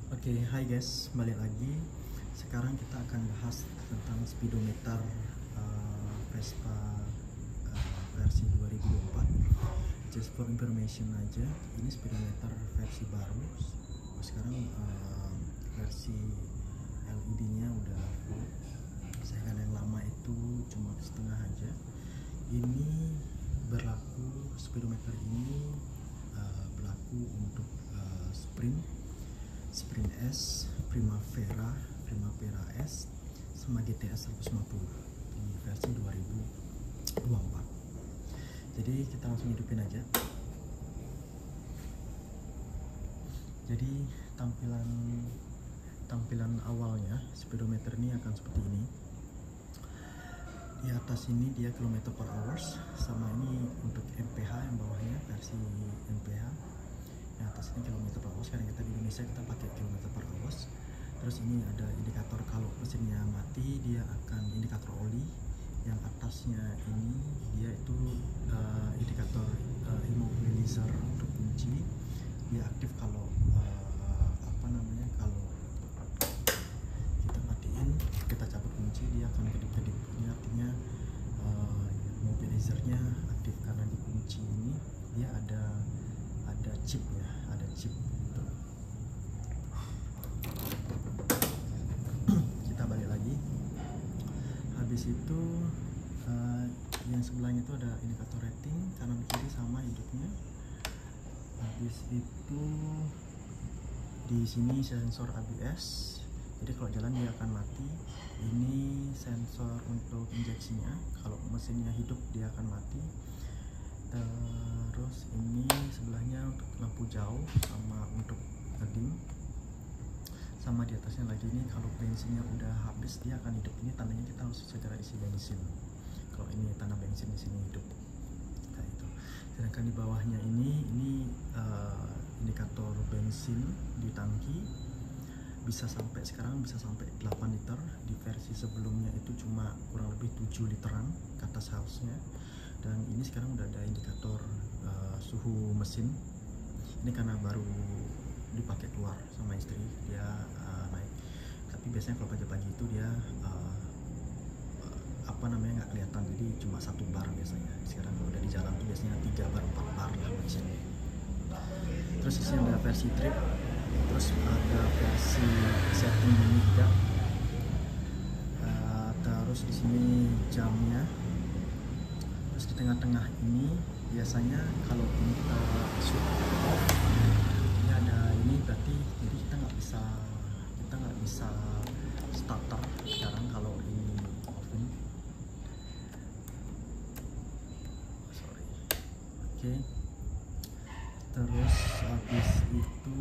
Oke, hai guys, balik lagi. Sekarang kita akan bahas tentang speedometer Vespa versi 2024. Just for information aja, ini speedometer versi baru. Sekarang versi LED-nya udah full. Sedangkan yang lama itu cuma setengah aja. Ini berlaku, speedometer ini berlaku untuk Sprint S, Primavera S, sama GTS 150 di versi 2024. Jadi kita langsung hidupin aja. Jadi tampilan awalnya speedometer ini akan seperti ini. Di atas ini dia kilometer per hours, sama ini untuk MPH yang bawahnya versi MPH. Yang atas ini kilometer per hours, karena kita di Indonesia kita pakai kilometer per hours. Terus ini ada indikator kalau mesinnya mati, dia akan indikator oli. Yang atasnya ini dia itu indikator immobilizer untuk kunci. Dia aktif kalau kalau kita matiin, kita cabut kunci, dia akan kedip-kedip. Ini artinya immobilizernya aktif, karena di kunci ini dia ada chip ya, ada chip gitu. Kita balik lagi. Habis itu yang sebelahnya itu ada indikator rating, kanan kiri sama hidupnya. Habis itu di sini sensor ABS, jadi kalau jalan dia akan mati. Ini sensor untuk injeksinya, kalau mesinnya hidup dia akan mati. Terus ini sebelahnya untuk lampu jauh sama untuk ngedim. Sama di atasnya lagi ini kalau bensinnya udah habis dia akan hidup. Ini tandanya kita harus segera isi bensin. Kalau ini tanda bensin di sini hidup kayak itu. Sedangkan di bawahnya ini indikator bensin di tangki sekarang bisa sampai 8 liter. Di versi sebelumnya itu cuma kurang lebih 7 literan kata salesnya. Dan ini sekarang udah ada indikator suhu mesin. Ini karena baru dipakai keluar sama istri, dia naik. Tapi biasanya kalau pagi-pagi itu dia nggak kelihatan, jadi cuma 1 bar biasanya. Sekarang kalau udah di jalan tuh biasanya 3 bar 4 bar lah mesin. Terus di sini ada versi trip, terus ada versi setting ini juga. Terus di sini jamnya. Terus di tengah-tengah ini biasanya kalau ini kita switch off, ini ada ini, berarti jadi kita nggak bisa starter sekarang kalau ini open. Oke. Terus habis itu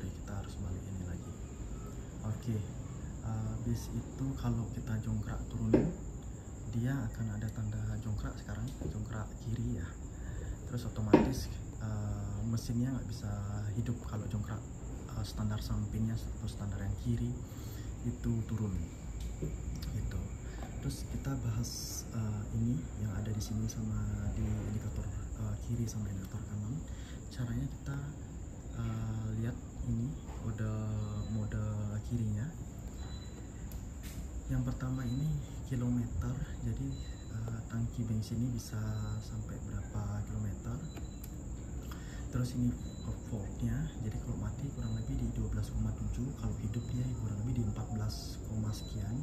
kita harus balik ini lagi. Oke. Habis itu kalau kita jongkrak turunin, dia akan ada tanda jongkrak, sekarang jongkrak kiri ya. Terus otomatis mesinnya nggak bisa hidup kalau jongkrak standar sampingnya atau standar yang kiri itu turun gitu. Terus kita bahas ini yang ada di sini sama di indikator kiri sama indikator kanan. Caranya kita lihat ini mode kirinya. Yang pertama ini kilometer, jadi tangki bensin ini bisa sampai berapa kilometer. Terus ini voltnya, jadi kalau mati kurang lebih di 12,7, kalau hidup dia kurang lebih di 14, sekian.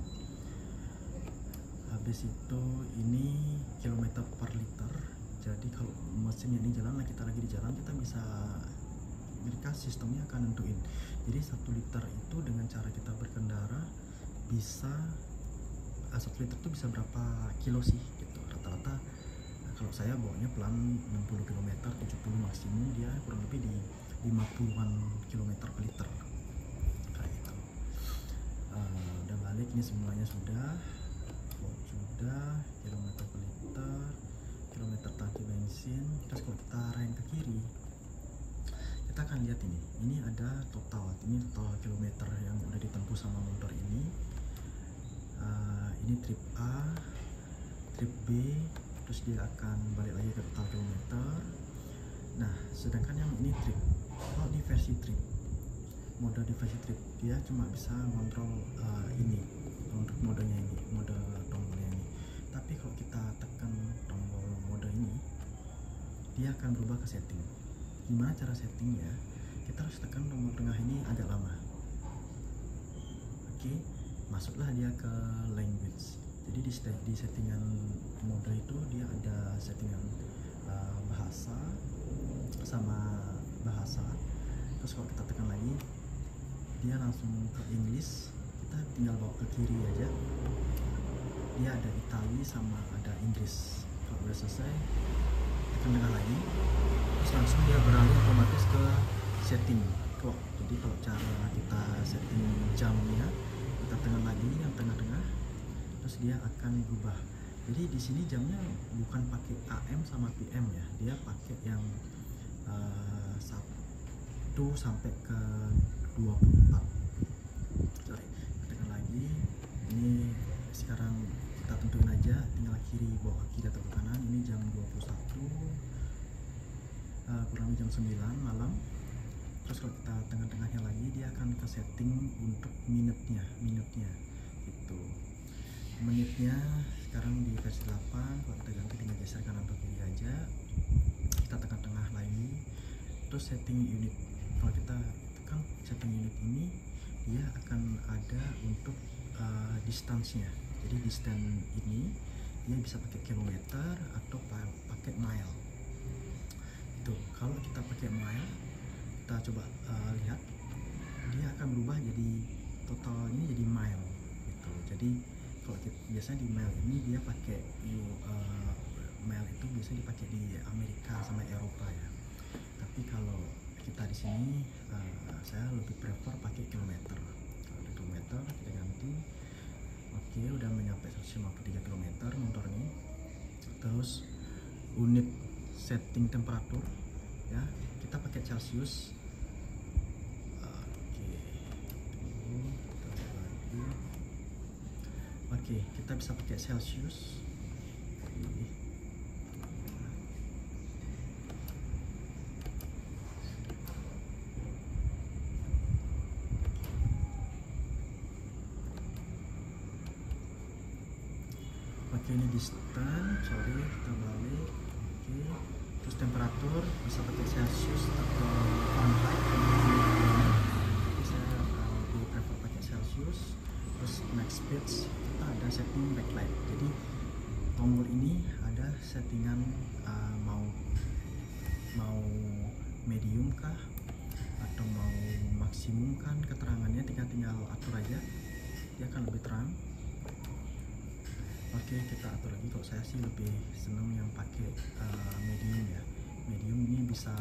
Habis itu ini kilometer per liter, jadi kalau mesinnya ini jalan, kita lagi di jalan, kita bisa, mereka sistemnya akan nentuin. Jadi 1 liter itu dengan cara kita berkendara bisa 1 liter itu bisa berapa kilo sih gitu rata-rata. Kalau saya bawanya pelan 60 km, 70 maksimum, dia kurang lebih di 50-an kilometer per liter kayak gitu. Udah balik, ini semuanya sudah kilometer per liter, kilometer tangki bensin. Terus kalau kita arahin ke kiri, kita akan lihat ini ada total kilometer yang udah ditempuh sama motor ini. Ini trip A, trip B, terus dia akan balik lagi ke total kilometer. Nah, sedangkan yang ini trip, ini versi trip. mode device trip, dia cuma bisa ngontrol ini untuk modenya ini, mode tombolnya ini. Tapi kalau kita tekan tombol mode ini, dia akan berubah ke setting. Gimana cara settingnya? Kita harus tekan tombol tengah ini agak lama. Oke, masuklah dia ke language. Jadi di settingan mode itu dia ada settingan bahasa sama bahasa. Terus kalau kita tekan lagi, dia langsung ke English. Kita tinggal bawa ke kiri aja. Dia ada Itali sama ada Inggris. Kalau udah selesai, tekan tengah lagi, terus langsung dia beralih otomatis ke setting clock. Jadi kalau cara kita setting jamnya, kita tekan lagi yang tengah-tengah, terus dia akan berubah. Jadi di sini jamnya bukan pakai AM sama PM ya, dia pakai yang 1 sampai ke 24. Sorry, tekan lagi. Ini sekarang kita tentuin aja, tinggal kiri, bawa ke kiri atau ke kanan. Ini jam 21 kurang lebih jam 9 malam. Terus kalau kita tengah-tengahnya lagi, dia akan ke setting untuk minutnya gitu. Menitnya sekarang di versi 8. Kalau kita ganti tinggal geser kanan atau kiri aja. Kita tekan tengah lagi, terus setting unit. Kalau kita tekan setting unit ini, dia akan ada untuk distance-nya. Jadi distance ini dia bisa pakai kilometer atau pakai mile. Itu kalau kita pakai mile, kita coba lihat, dia akan berubah jadi total ini jadi mile gitu. Jadi kalau biasanya di mile ini dia pakai mile itu biasanya dipakai di Amerika sama Eropa ya. Tapi kalau kita di sini saya lebih prefer pakai kilometer. Kalau di kilometer kita ganti. Oke, udah mencapai 153 km motor ini. Terus unit setting temperatur ya, kita pakai Celsius. Oke, kita bisa pakai Celsius. Oke, ini distance, sorry, kita balik. Oke, terus temperatur bisa pakai Celsius atau Fahrenheit. Bisa lebih prefer pakai Celsius. Terus max speed, kita ada setting backlight. Jadi tombol ini ada settingan mau medium kah atau mau maksimum kan keterangannya, tinggal atur aja, dia akan lebih terang. Oke, kita atur lagi. Kalau saya sih lebih senang yang pakai medium ya. Medium ini bisa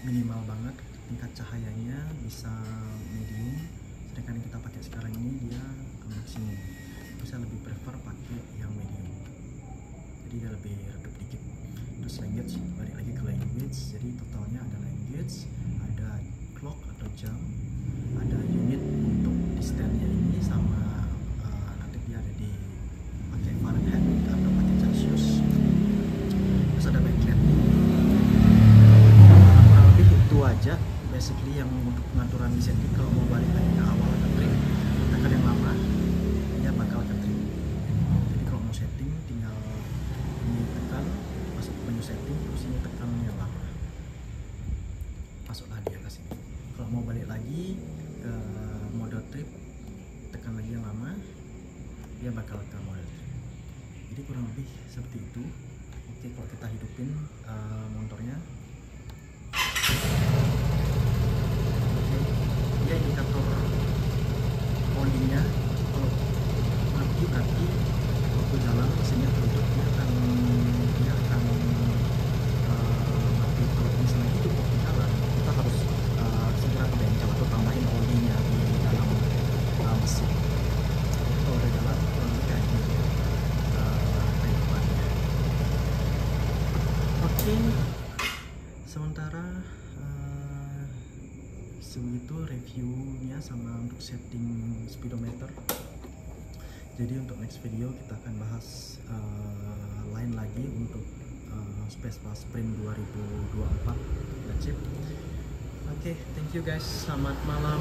minimal banget tingkat cahayanya, bisa medium. Sedangkan yang kita pakai sekarang ini dia maksimum. Saya lebih prefer pakai yang medium. Jadi dia lebih redup dikit. Terus language, balik lagi ke language. Jadi totalnya ada language, ada clock atau jam, ada unit untuk distance-nya ini sama dia ada di pakai Fahrenheit atau pakai Celsius. Terus ada backlight. Kurang lebih itu aja basically yang untuk pengaturan di setting. Kalau mau balik lagi ke awal ke trip, tekan yang lama, dia bakal ke trip. Jadi kalau mau setting tinggal ini tekan, masuk ke menu setting, terus ini tekan yang lama, masuklah dia ke sini. Kalau mau balik lagi ke mode trip, tekan lagi yang lama, dia bakal ke mode trip. Jadi kurang lebih seperti itu. Oke, kalau kita hidupin motornya, dia indikator olinya kalau mati berarti waktu jalan mesinnya tertutup, dia akan mati. Kalau misalnya hidup waktu jalan, kita harus segera ke bengkel atau tambahin olinya di dalam mesin. Kalau udah jalan kurang lebih kayak gitu kehidupannya. Oke, sementara segitu reviewnya sama untuk setting speedometer. Jadi untuk next video kita akan bahas lain lagi untuk Vespa Sprint 2024. That's it. Oke, thank you guys. Selamat malam.